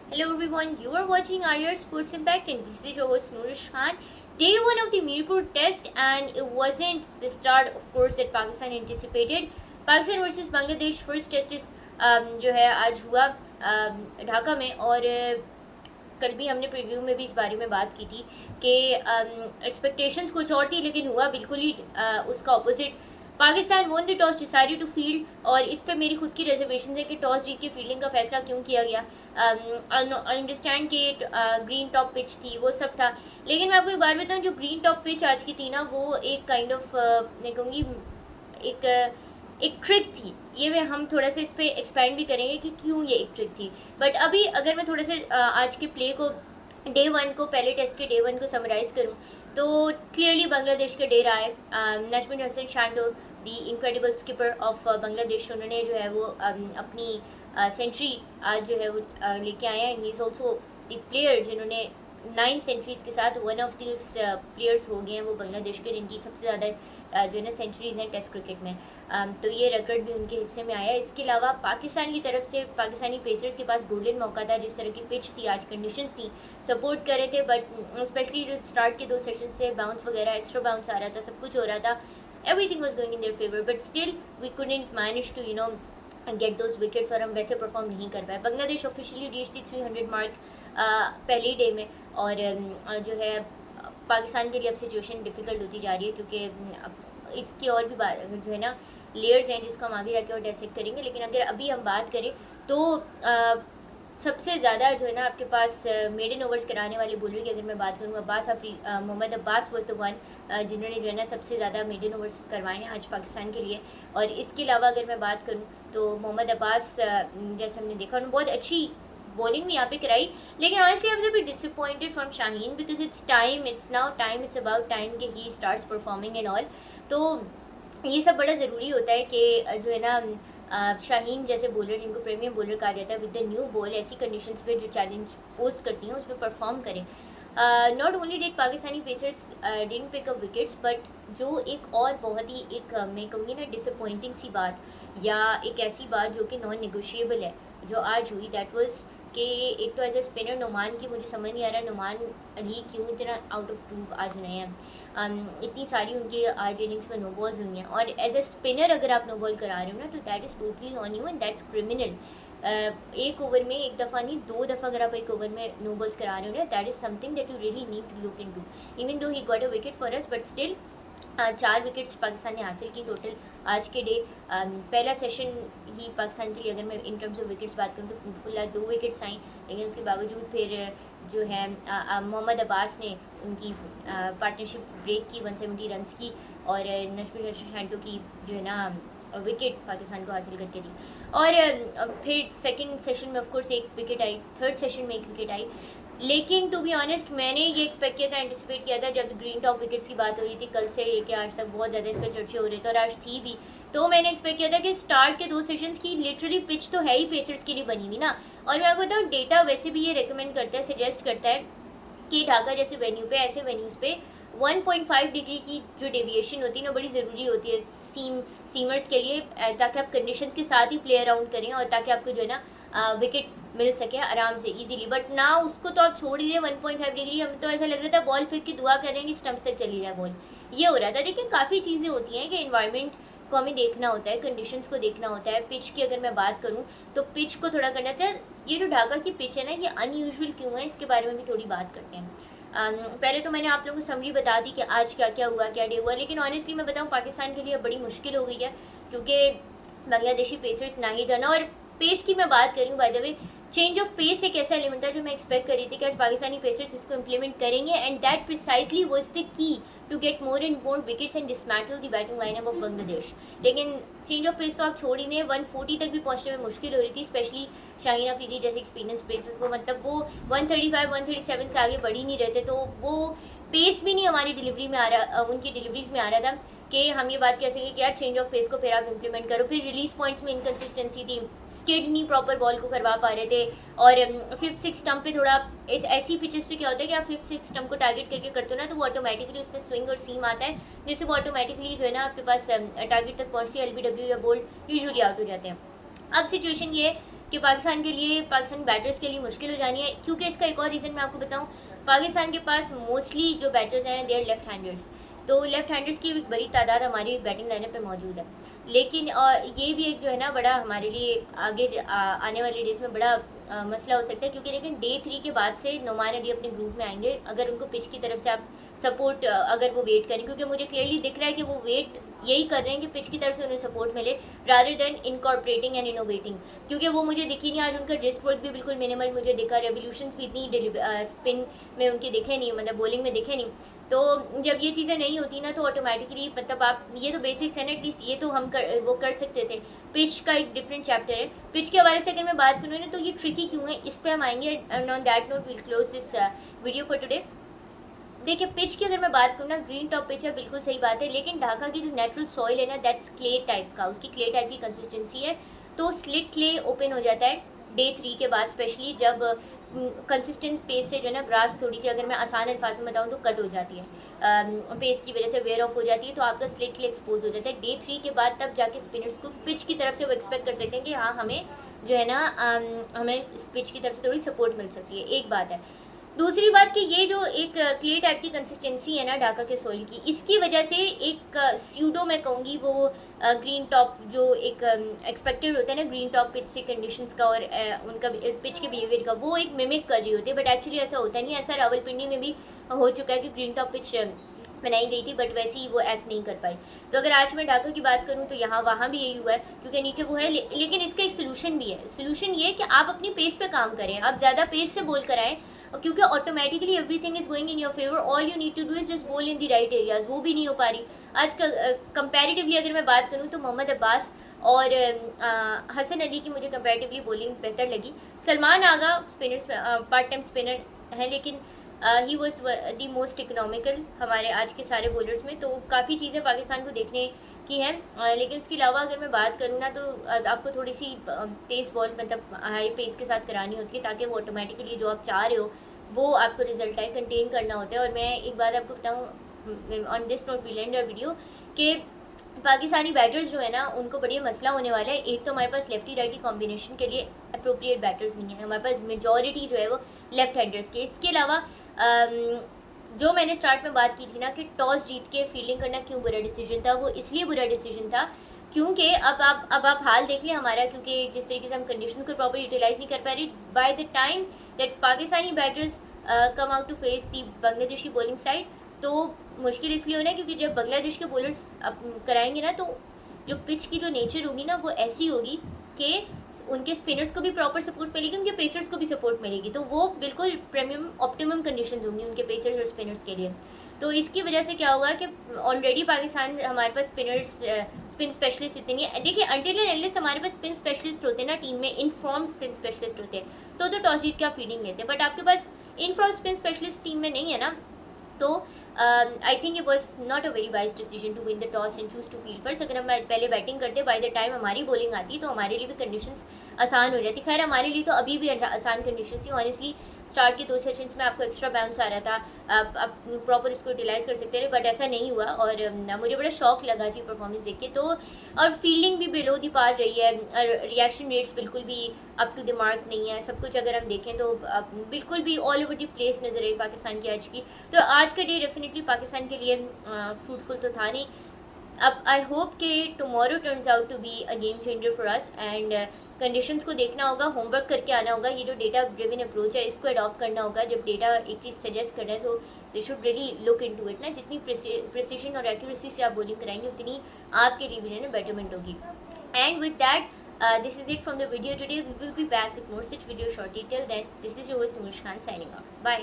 Hello everyone, you are watching IR Sports Impact and this is your host Nourish Khan. Day 1 of the Mirpur test and it wasn't the start of course that Pakistan anticipated. Pakistan versus Bangladesh first test is जो है आज हुआ ढाका में और कल भी हमने preview में भी इस बारे में बात की थी कि एक्सपेक्टेशंस कुछ और थी लेकिन हुआ बिल्कुल ही उसका opposite. Pakistan won the toss decided to field और इस पर मेरी खुद की रिजर्वेशन है कि टॉस जीत के फील्डिंग का फैसला क्यों किया गया। आई अंडरस्टैंड कि ग्रीन टॉप पिच थी वो सब था, लेकिन मैं आपको एक बात बताऊँ, जो ग्रीन टॉप पिच आज की थी ना वो एक काइंड ऑफ मैं कहूँगी एक ट्रिक थी। ये मैं हम थोड़ा सा इस पर एक्सपेंड भी करेंगे कि क्यों ये एक ट्रिक थी। बट अभी अगर मैं थोड़ा सा आज के प्ले को डे 1 को पहले टेस्ट के डे 1 को समराइज़ करूँ तो क्लियरली बांग्लादेश के डे रहा है। नजमुल हसन शांडो दी इनक्रेडिबल स्किपर ऑफ बांग्लादेश, उन्होंने जो है वो अपनी सेंचुरी आज जो है वो लेके आए हैं। He is also the player जिन्होंने 9 सेंचुरीज़ के साथ वन ऑफ दिस प्लेयर्स हो गए हैं वो बांग्लादेश के, जिनकी सबसे ज़्यादा जो है ना सेंचुरीज़ हैं टेस्ट क्रिकेट में। तो ये रिकॉर्ड भी उनके हिस्से में आया है। इसके अलावा पाकिस्तान की तरफ से पाकिस्तानी पेसर्स के पास गोल्डन मौका था, जिस तरह की पिच थी आज कंडीशंस थी सपोर्ट कर रहे थे, बट स्पेशली जो स्टार्ट के 2 सेशन से बाउंस वगैरह एक्स्ट्रा बाउंस आ रहा था, सब कुछ हो रहा था, everything was going in their favour, but still we couldn't manage to get those wickets और हम वैसे परफॉर्म नहीं कर पाए। Bangladesh officially reach the 300 mark पहले डे में और जो है पाकिस्तान के लिए अब सिचुएशन डिफ़िकल्ट होती जा रही है क्योंकि इसकी और भी जो है ना लेयर्स हैं जिसको हम आगे जाके और डेसेक्ट करेंगे। लेकिन अगर अभी हम बात करें तो सबसे ज़्यादा जो है ना आपके पास मेडन ओवर्स कराने वाले बॉलर की अगर मैं बात करूँ, Mohammad Abbas was the one जिन्होंने जो है ना सबसे ज़्यादा मेडन ओवर्स करवाए हैं आज पाकिस्तान के लिए। और इसके अलावा अगर मैं बात करूँ तो मोहम्मद अब्बास जैसे हमने देखा उन्होंने बहुत अच्छी बॉलिंग भी यहाँ पे कराई, लेकिन honestly I was a bit disappointed from Shaheen because it's now time, it's about time कि he starts performing and all. तो ये सब बड़ा ज़रूरी होता है कि जो है ना शाहीन जैसे बॉलर जिनको प्रीमियम बॉलर कहा जाता है विद द न्यू बॉल ऐसी कंडीशंस पे जो चैलेंज पोस्ट करती हैं उस पर परफॉर्म करें। Not only did Pakistani pacers didn't pick up wickets, but जो एक और बहुत ही एक मैं कहूँगी ना डिसअपॉइंटिंग सी बात या एक ऐसी बात जो कि नॉन नेगोशिएबल है जो आज हुई, दैट वाज कि एक तो एज ए स्पिनर नुमान की मुझे समझ नहीं आ रहा नुमान अली क्यों इतना आउट ऑफ ट्रूफ आज रहे हैं। इतनी सारी उनकी आज इनिंग्स में नो बॉल्स हुई हैं और एज ए स्पिनर अगर आप नो बॉल करा रहे हो ना तो that is totally on you and that's criminal. एक ओवर में एक दफ़ा नहीं 2 दफ़ा अगर आप एक ओवर में नो बॉल्स करा रहे हो ना that is something that you really need to look into. Even though he got a wicket for us but still 4 wickets Pakistan ने हासिल की टोटल आज के डे। पहला सेशन ही पाकिस्तान के लिए अगर मैं इन टर्म्स ऑफ विकेट्स बात करूँ तो फ्रूटफुल 2 विकेट्स आई, लेकिन उसके बावजूद फिर जो है मोहम्मद अब्बास ने उनकी पार्टनरशिप ब्रेक की 170 रन्स की और नजमुल हसन शांटो की जो है ना विकेट पाकिस्तान को हासिल करके दी। और फिर सेकंड सेशन में ऑफकोर्स एक विकेट आई, थर्ड सेशन में एक विकेट आई, लेकिन टू बी ऑनेस्ट मैंने ये एक्सपेक्ट किया था, एंटिसिपेट किया था जब ग्रीन टॉप विकेट्स की बात हो रही थी कल से लेके आज तक बहुत ज़्यादा इस पर चर्चे हो रहे थे और आज थी भी, तो मैंने एक्सपेक्ट किया था कि स्टार्ट के 2 सेशंस की लिटरली पिच तो है ही पेसर्स के लिए बनी हुई ना। और मैं आपको बताऊँ डेटा वैसे भी ये रिकमेंड करता है, सजेस्ट करता है कि ढाका जैसे वेन्यू पे ऐसे वेन्यूज़ पे 1.5 डिग्री की जो डेविएशन होती है ना बड़ी ज़रूरी होती है सीमर्स के लिए, ताकि आप कंडीशंस के साथ ही प्ले अराउंड करें और ताकि आपको जो है ना विकेट मिल सके आराम से इजीली। बट ना उसको तो आप छोड़ ही रहे 1.5 डिग्री, हमें तो ऐसा लग रहा था बॉल फेंक के दुआ कर रहे हैं कि स्टम्प्स तक चली जाए बॉल, ये हो रहा था। देखिए काफ़ी चीज़ें होती हैं कि इन्वायरमेंट को हमें देखना होता है, कंडीशंस को देखना होता है। पिच की अगर मैं बात करूँ तो पिच को थोड़ा करना चाहिए। ये जो ढाका की पिच है ना ये अनयूजुअल क्यों है इसके बारे में भी थोड़ी बात करते हैं। पहले तो मैंने आप लोगों को समरी बता दी कि आज क्या क्या हुआ, क्या डे हुआ, लेकिन ऑनेस्टली मैं बताऊँ पाकिस्तान के लिए बड़ी मुश्किल हो गई है क्योंकि बांग्लादेशी पेसर्स ना ही जाना। और पेस की मैं बात करूँ by the way, change of pace एक ऐसा एलिमेंट था जो मैं एक्सपेक्ट कर रही थी कि आज पाकिस्तानी पेसर्स इसको इंप्लीमेंट करेंगे and that precisely was the key to get more and more wickets and dismantle the batting lineup of Bangladesh. लेकिन चेंज ऑफ पेस तो आप छोड़ ही नहीं, 140 तक भी पहुंचने में मुश्किल हो रही थी, स्पेशली शाहीन अफरीदी जैसे एक्सपीरियंस पेसर्स को, मतलब वो 135 137 से आगे बढ़ ही नहीं रहे थे, तो वो पेस भी नहीं हमारी डिलीवरी में आ रहा, उनकी डिलीवरीज में आ रहा था कि हम ये बात कह सकें कि यार चेंज ऑफ पेस को फिर आप इंप्लीमेंट करो। फिर रिलीज पॉइंट्स में इनकन्सिस्टेंसी थी, स्किड नहीं प्रॉपर बॉल को करवा पा रहे थे और 5th 6th स्टंप पे थोड़ा इस ऐसी पिचेस पे क्या होता है कि आप 5th 6th स्टंप को टारगेट करके करते हो ना तो वो ऑटोमेटिकली उसमें स्विंग और सीम आता है जिससे वो ऑटोमेटिकली जो है ना आपके पास टारगेट तक पहुँचती है, LBW या बोल्ड यूजुअली आउट हो जाते हैं। अब सिचुएशन ये है कि पाकिस्तान के लिए, पाकिस्तानी बैटर्स के लिए मुश्किल हो जानी है, क्योंकि इसका एक और रीज़न मैं आपको बताऊँ, पाकिस्तान के पास मोस्टली जो बैटर्स हैं दे आर लेफ्ट हैंडर्स, तो लेफ्ट हैंडर्स की एक बड़ी तादाद हमारी बैटिंग लाइनअप पे मौजूद है। लेकिन ये भी एक जो है ना बड़ा हमारे लिए आगे आने वाले डेज में बड़ा मसला हो सकता है, क्योंकि लेकिन डे 3 के बाद से नुमान अली अपने ग्रुप में आएंगे, अगर उनको पिच की तरफ से आप सपोर्ट अगर वो वेट करें, क्योंकि मुझे क्लियरली दिख रहा है कि वो वेट यही कर रहे हैं कि पिच की तरफ से उन्हें सपोर्ट मिले rather than incorporating and innovating, क्योंकि वो मुझे दिखी नहीं आज, उनका रिस्ट वर्क भी बिल्कुल मिनिमल मुझे दिखा, रेवोल्यूशंस भी इतनी स्पिन में उनकी दिखे नहीं, मतलब बॉलिंग में दिखे नहीं। तो जब ये चीज़ें नहीं होती ना तो ऑटोमेटिकली मतलब आप ये तो बेसिक्स है ना, एटलीस्ट ये तो हम वो कर सकते थे। पिच का एक डिफरेंट चैप्टर है, पिच के हवाले से अगर मैं बात करूँ ना तो ये ट्रिकी क्यों है, इस पर हम आएंगे and on that note will close this video for today. देखिए पिच की अगर मैं बात करूँ ना, ग्रीन टॉप पिच है, बिल्कुल सही बात है, लेकिन ढाका की जो नेचुरल सॉइल है ना दैट्स क्ले टाइप का, उसकी क्ले टाइप की कंसिस्टेंसी है, तो स्लिट क्ले ओपन हो जाता है डे 3 के बाद, स्पेशली जब कंसिस्टेंट पेस से जो है ना ग्रास थोड़ी सी, अगर मैं आसान अल्फाज में बताऊँ तो कट हो जाती है, पेस की वजह से वेयर ऑफ हो जाती है, तो आपका स्लिट क्ले एक्सपोज हो जाता है डे 3 के बाद, तब जाके स्पिनर्स को पिच की तरफ से वो एक्सपेक्ट कर सकते हैं कि हाँ हमें जो है ना हमें इस पिच की तरफ से थोड़ी सपोर्ट मिल सकती है, एक बात है। दूसरी बात कि ये जो एक क्ले टाइप की कंसिस्टेंसी है ना ढाका के सोइल की, इसकी वजह से एक स्यूडो मैं कहूँगी वो ग्रीन टॉप जो एक एक्सपेक्टेड होता है ना ग्रीन टॉप पिच से कंडीशंस का और उनका पिच के बिहेवियर का, वो एक मिमिक कर रही होती है, बट एक्चुअली ऐसा होता नहीं, ऐसा रावलपिंडी में भी हो चुका है कि ग्रीन टॉप पिच बनाई गई थी बट वैसे ही वो एक्ट नहीं कर पाई। तो अगर आज मैं ढाका की बात करूँ तो यहाँ वहाँ भी यही हुआ है, क्योंकि नीचे वो है, लेकिन इसका एक सोल्यूशन भी है। सोल्यूशन ये कि आप अपनी पेस पे काम करें, आप ज़्यादा पेस से बोल कर आएँ, क्योंकि automatically everything is going in your favour, all you need to do is just bowl in the right areas, वो भी नहीं हो पा रही आज कंपैरेटिवली। अगर मैं बात करूँ तो मोहम्मद अब्बास और हसन अली की मुझे कंपैरेटिवली बॉलिंग बेहतर लगी। सलमान आगा स्पिनर्स पार्ट टाइम स्पिनर है, लेकिन he was the most economical हमारे आज के सारे बॉलर्स में, तो काफ़ी चीज़ें पाकिस्तान को देखने की हैं। लेकिन उसके अलावा अगर मैं बात करूँ ना तो आपको थोड़ी सी तेज़ बॉल मतलब हाई पेस के साथ करानी होती है, ताकि वो ऑटोमेटिकली जो आप चाह रहे हो वो आपको रिजल्ट आए, कंटेन करना होता है। और मैं एक बात आपको बताऊँ on this note we end our video, कि पाकिस्तानी बैटर्स जो है ना उनको बड़ी मसला होने वाला है। एक तो हमारे पास लेफ्टी राइटी कॉम्बिनेशन के लिए अप्रोप्रिएट बैटर्स नहीं है, हमारे पास मेजॉरिटी जो है वो लेफ्ट हैंडर्स के। इसके अलावा जो मैंने स्टार्ट में बात की थी ना कि टॉस जीत के फील्डिंग करना क्यों बुरा डिसीजन था, वो इसलिए बुरा डिसीजन था क्योंकि अब आप हाल देख लें हमारा, क्योंकि जिस तरीके से हम कंडीशन को प्रॉपर यूटिलाइज नहीं कर पा रही, by the time that Pakistani batters come out to face the Bangladeshi bowling side, तो मुश्किल इसलिए होना है क्योंकि जब बांग्लादेश के बॉलर्स कराएंगे ना तो जो पिच की जो नेचर होगी ना वो ऐसी होगी कि उनके स्पिनर्स को भी प्रॉपर सपोर्ट मिलेगी, उनके पेसर्स को भी सपोर्ट मिलेगी, तो वो बिल्कुल प्रीमियम ऑप्टिमम कंडीशन होंगी उनके पेसर्स और स्पिनर्स के लिए। तो इसकी वजह से क्या होगा कि ऑलरेडी पाकिस्तान हमारे पास स्पिन स्पेशलिस्ट इतने नहीं है। देखिए अनटिल एंड अनलेस हमारे पास स्पिन स्पेशलिस्ट होते हैं ना टीम में, इनफॉर्म स्पिन स्पेशलिस्ट होते हैं तो टॉस जीत के आप फील्डिंग लेते हैं, बट आपके पास इनफॉर्म स्पिन स्पेशलिस्ट टीम में नहीं है ना, तो I think it was not a very wise decision to win the toss and choose to field first. अगर हम पहले बैटिंग करते बाय द टाइम हमारी बॉलिंग आती तो हमारे लिए भी कंडीशंस आसान हो जाती। खैर हमारे लिए तो अभी भी आसान कंडीशन थी ऑनेस्टली, स्टार्ट के 2 सेशंस में आपको एक्स्ट्रा बाउंस आ रहा था, आप प्रॉपर उसको यूटिलाइज कर सकते थे, बट ऐसा नहीं हुआ और मुझे बड़ा शौक लगा थी परफॉर्मेंस देख के। तो और फील्डिंग भी बिलो दी पार रही है, रिएक्शन रेट्स बिल्कुल भी अप टू द मार्क नहीं है, सब कुछ अगर हम देखें तो बिल्कुल भी ऑल ओवर द प्लेस नजर आई पाकिस्तान की आज की। तो आज का डे डेफिनेटली पाकिस्तान के लिए फ्रूटफुल तो था नहीं। अब आई होप कि tomorrow turns out to be a game changer for us and conditions को देखना होगा, होमवर्क करके आना होगा, ये जो डेटा ड्रिवन अप्रोच है इसको अडॉप्ट करना होगा। जब डेटा एक चीज़ सजेस्ट करना है so they should really look into it ना, जितनी प्रिसीजन और एक्यूरेसी से आप बॉलिंग कराएंगे उतनी आपके लिए भी ना बेटरमेंट होगी। And with that this is it from the video today. We will be back with more such video shortly. Till then, this is your host Nurush Khan signing off. Bye.